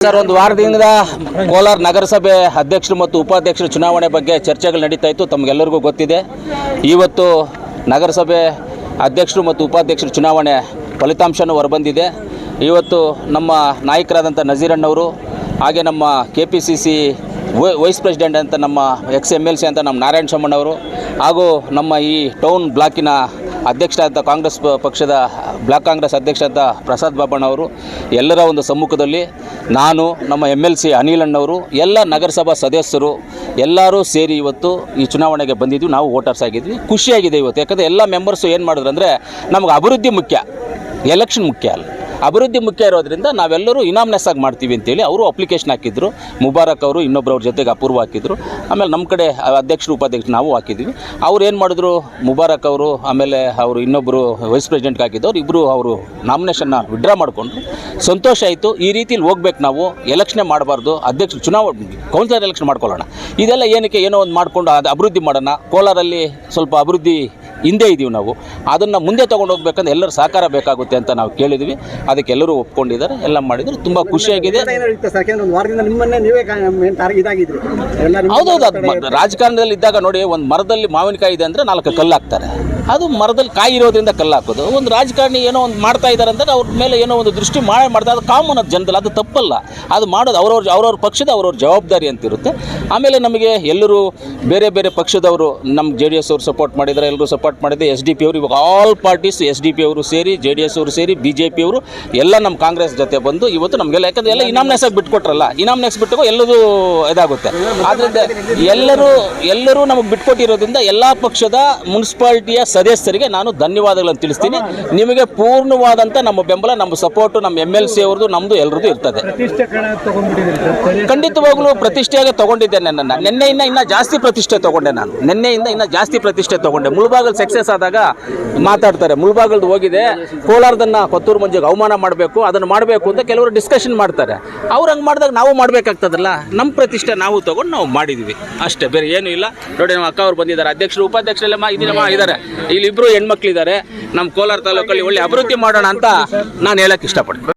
Sir, ಒಂದು ವಾರದಿಂದ ಕೋಲಾರ ನಗರಸಭೆ ಅಧ್ಯಕ್ಷರು ಮತ್ತು ಉಪಾಧ್ಯಕ್ಷರ ಚುನಾವಣೆ ಬಗ್ಗೆ ಚರ್ಚೆಗಳು ನಡೀತಾ ಇತ್ತು. ತಮಗೆಲ್ಲರಿಗೂ ಗೊತ್ತಿದೆ. ಇವತ್ತು ನಗರಸಭೆ ಅಧ್ಯಕ್ಷರು ಮತ್ತು ಉಪಾಧ್ಯಕ್ಷರ ಚುನಾವಣೆ ಫಲಿತಾಂಶನೂ ಹೊರಬಂದಿದೆ. ಇವತ್ತು ನಮ್ಮ ನಾಯಕರಾದಂಥ ನಜೀರಣ್ಣವರು, ಹಾಗೆ ನಮ್ಮ KPCC ವೈಸ್ ಪ್ರೆಸಿಡೆಂಟ್ ಅಂತ ನಮ್ಮ ex-MLC ಅಂತ ನಮ್ಮ ನಾರಾಯಣ ಶಮ್ಮಣ್ಣವರು, ಹಾಗೂ ನಮ್ಮ ಈ ಟೌನ್ ಬ್ಲಾಕಿನ ಅಧ್ಯಕ್ಷರಾದ ಕಾಂಗ್ರೆಸ್ ಪಕ್ಷದ ಬ್ಲಾಕ್ ಕಾಂಗ್ರೆಸ್ ಅಧ್ಯಕ್ಷರಾದ ಪ್ರಸಾದ್ ಬಾಬಣ್ಣವರು ಎಲ್ಲರ ಒಂದು ಸಮ್ಮುಖದಲ್ಲಿ ನಾನು, ನಮ್ಮ MLC ಅನಿಲಣ್ಣವರು, ಎಲ್ಲ ನಗರಸಭಾ ಸದಸ್ಯರು ಎಲ್ಲರೂ ಸೇರಿ ಇವತ್ತು ಈ ಚುನಾವಣೆಗೆ ಬಂದಿದ್ವಿ. ನಾವು ವೋಟರ್ಸ್ ಆಗಿದ್ವಿ. ಖುಷಿಯಾಗಿದೆ ಇವತ್ತು. ಯಾಕಂದರೆ ಎಲ್ಲ ಮೆಂಬರ್ಸು ಏನು ಮಾಡಿದ್ರು ಅಂದರೆ, ನಮಗೆ ಅಭಿವೃದ್ಧಿ ಮುಖ್ಯ, ಎಲೆಕ್ಷನ್ ಮುಖ್ಯ ಅಲ್ಲ, ಅಭಿವೃದ್ಧಿ ಮುಖ್ಯ ಇರೋದ್ರಿಂದ ನಾವೆಲ್ಲರೂ ಇನಾಮ್ನೆಸ್ ಆಗಿ ಮಾಡ್ತೀವಿ ಅಂತೇಳಿ ಅವರು ಅಪ್ಲಿಕೇಶನ್ ಹಾಕಿದ್ರು. ಮುಬಾರಕ್ ಅವರು ಇನ್ನೊಬ್ಬರು ಅವ್ರ ಜೊತೆಗೆ ಅಪೂರ್ವ ಹಾಕಿದ್ರು. ಆಮೇಲೆ ನಮ್ಮ ಕಡೆ ಅಧ್ಯಕ್ಷರು ಉಪಾಧ್ಯಕ್ಷರು ನಾವು ಹಾಕಿದ್ವಿ. ಅವ್ರು ಏನು ಮಾಡಿದ್ರು, ಮುಬಾರಕ್ ಅವರು ಆಮೇಲೆ ಅವರು ಇನ್ನೊಬ್ಬರು ವೈಸ್ ಪ್ರೆಸಿಡೆಂಟ್ಗೆ ಹಾಕಿದ್ದವ್ರು ಇಬ್ಬರು ಅವರು ನಾಮಿನೇಷನ್ನ ವಿಡ್ರಾ ಮಾಡಿಕೊಂಡ್ರು. ಸಂತೋಷ ಆಯಿತು. ಈ ರೀತಿಲಿ ಹೋಗ್ಬೇಕು. ನಾವು ಎಲೆಕ್ಷನ್ನೇ ಮಾಡಬಾರ್ದು, ಅಧ್ಯಕ್ಷರು ಚುನಾವಣೆ ಕೌನ್ಸಿಲರ್ ಎಲೆಕ್ಷನ್ ಮಾಡ್ಕೊಳ್ಳೋಣ. ಇದೆಲ್ಲ ಏನಕ್ಕೆ, ಏನೋ ಒಂದು ಮಾಡಿಕೊಂಡು ಅದು ಅಭಿವೃದ್ಧಿ ಮಾಡೋಣ. ಕೋಲಾರಲ್ಲಿ ಸ್ವಲ್ಪ ಅಭಿವೃದ್ಧಿ ಹಿಂದೆ ಇದ್ದೀವಿ, ನಾವು ಅದನ್ನು ಮುಂದೆ ತೊಗೊಂಡು ಹೋಗ್ಬೇಕಂದ್ರೆ ಎಲ್ಲರೂ ಸಹಕಾರ ಬೇಕಾಗುತ್ತೆ ಅಂತ ನಾವು ಕೇಳಿದ್ವಿ. ಅದಕ್ಕೆ ಎಲ್ಲರೂ ಒಪ್ಕೊಂಡಿದ್ದಾರೆ, ಎಲ್ಲ ಮಾಡಿದ್ರು. ತುಂಬ ಖುಷಿಯಾಗಿದೆ. ಹೌದೌದು, ರಾಜಕಾರಣದಲ್ಲಿ ಇದ್ದಾಗ ನೋಡಿ, ಒಂದು ಮರದಲ್ಲಿ ಮಾವಿನಕಾಯಿ ಇದೆ ಅಂದರೆ 4 ಕಲ್ಲು ಹಾಕ್ತಾರೆ. ಅದು ಮರದಲ್ಲಿ ಕಾಯಿ ಇರೋದ್ರಿಂದ ಕಲ್ಲು ಹಾಕೋದು. ಒಂದು ರಾಜಕಾರಣಿ ಏನೋ ಒಂದು ಮಾಡ್ತಾ ಇದ್ದಾರೆ ಅಂದರೆ ಅವ್ರ ಮೇಲೆ ಏನೋ ಒಂದು ದೃಷ್ಟಿ ಮಾಡ್ತಾ, ಅದು ಕಾಮನ್, ಅದು ಜನದಲ್ಲಿ, ಅದು ತಪ್ಪಲ್ಲ. ಅದು ಮಾಡೋದು ಅವ್ರವ್ರ ಪಕ್ಷದ ಅವ್ರವ್ರ ಜವಾಬ್ದಾರಿ ಅಂತಿರುತ್ತೆ. ಆಮೇಲೆ ನಮಗೆ ಎಲ್ಲರೂ ಬೇರೆ ಬೇರೆ ಪಕ್ಷದವರು, ನಮ್ಮ JDS ಅವರು ಸಪೋರ್ಟ್ ಮಾಡಿದ್ದಾರೆ, ಎಲ್ಲರೂ ಸಪೋರ್ಟ್ ಮಾಡಿದೆ. SDP ಅವರು, ಇವಾಗ ಆಲ್ ಪಾರ್ಟೀಸ್ SDP ಅವರು ಸೇರಿ, JDS ಅವರು ಸೇರಿ, BJP ಅವರು ಎಲ್ಲ ನಮ್ಮ ಕಾಂಗ್ರೆಸ್ ಜೊತೆ ಬಂದು ಇವತ್ತು ನಮಗೆಲ್ಲ, ಯಾಕಂದರೆ ಎಲ್ಲ ಇನಾಮ್ನೆಸ್ ಆಗಿ ಬಿಟ್ಕೊಟ್ರಲ್ಲ, ಇನಾಮ್ನೆಸ್ ಬಿಟ್ಟು ಎಲ್ಲದೂ ಇದಾಗುತ್ತೆ. ಆದ್ದರಿಂದ ಎಲ್ಲರೂ ನಮಗೆ ಬಿಟ್ಕೊಟ್ಟಿರೋದ್ರಿಂದ ಎಲ್ಲ ಪಕ್ಷದ ಮುನ್ಸಿಪಾಲ್ಟಿಯ ಸದಸ್ಯರಿಗೆ ನಾನು ಧನ್ಯವಾದಗಳನ್ನು ತಿಳಿಸ್ತೀನಿ. ನಿಮಗೆ ಪೂರ್ಣವಾದಂಥ ನಮ್ಮ ಬೆಂಬಲ, ನಮ್ಮ ಸಪೋರ್ಟು, ನಮ್ಮ MLC ಅವ್ರದ್ದು, ನಮ್ಮದು ಎಲ್ಲರದ್ದು ಇರ್ತದೆ. ಖಂಡಿತವಾಗ್ಲೂ ಪ್ರತಿಷ್ಠೆಯಾಗಿ ತೊಗೊಂಡಿದ್ದೆ. ನಿನ್ನೆಯಿಂದ ಇನ್ನೂ ಜಾಸ್ತಿ ಪ್ರತಿಷ್ಠೆ ತೊಗೊಂಡೆ. ನಾನು ನಿನ್ನೆಯಿಂದ ಇನ್ನೂ ಜಾಸ್ತಿ ಪ್ರತಿಷ್ಠೆ ತೊಗೊಂಡೆ. ಮುಳಬಾಗಲ್ ಸಕ್ಸಸ್ ಆದಾಗ ಮಾತಾಡ್ತಾರೆ, ಮುಳಬಾಗಲ್ದು ಹೋಗಿದೆ, ಕೋಲಾರದನ್ನು ಕೊತ್ತೂರು ಮಂಜಿಗೆ ಅವಮಾನ ಮಾಡಬೇಕು, ಅದನ್ನು ಮಾಡಬೇಕು ಅಂತ ಕೆಲವರು ಡಿಸ್ಕಷನ್ ಮಾಡ್ತಾರೆ. ಅವ್ರು ಹಂಗೆ ಮಾಡಿದಾಗ ನಾವು ಮಾಡಬೇಕಾಗ್ತದಲ್ಲ. ನಮ್ಮ ಪ್ರತಿಷ್ಠೆ ನಾವು ತೊಗೊಂಡು ನಾವು ಮಾಡಿದ್ವಿ ಅಷ್ಟೇ, ಬೇರೆ ಏನೂ ಇಲ್ಲ. ನೋಡಿ, ನಮ್ಮ ಅಕ್ಕ ಅವ್ರು ಬಂದಿದ್ದಾರೆ, ಅಧ್ಯಕ್ಷರು ಉಪಾಧ್ಯಕ್ಷರೆಲ್ಲ ಇದ್ದಾರೆ. ಇಲ್ಲಿ 2 ಹೆಣ್ಮಕ್ಳಿದ್ದಾರೆ. ನಮ್ಮ ಕೋಲಾರ ತಾಲೂಕಲ್ಲಿ ಒಳ್ಳೆ ಅಭಿವೃದ್ಧಿ ಮಾಡೋಣ ಅಂತ ನಾನು ಹೇಳಕ್ಕೆ ಇಷ್ಟಪಡ್ತೀನಿ.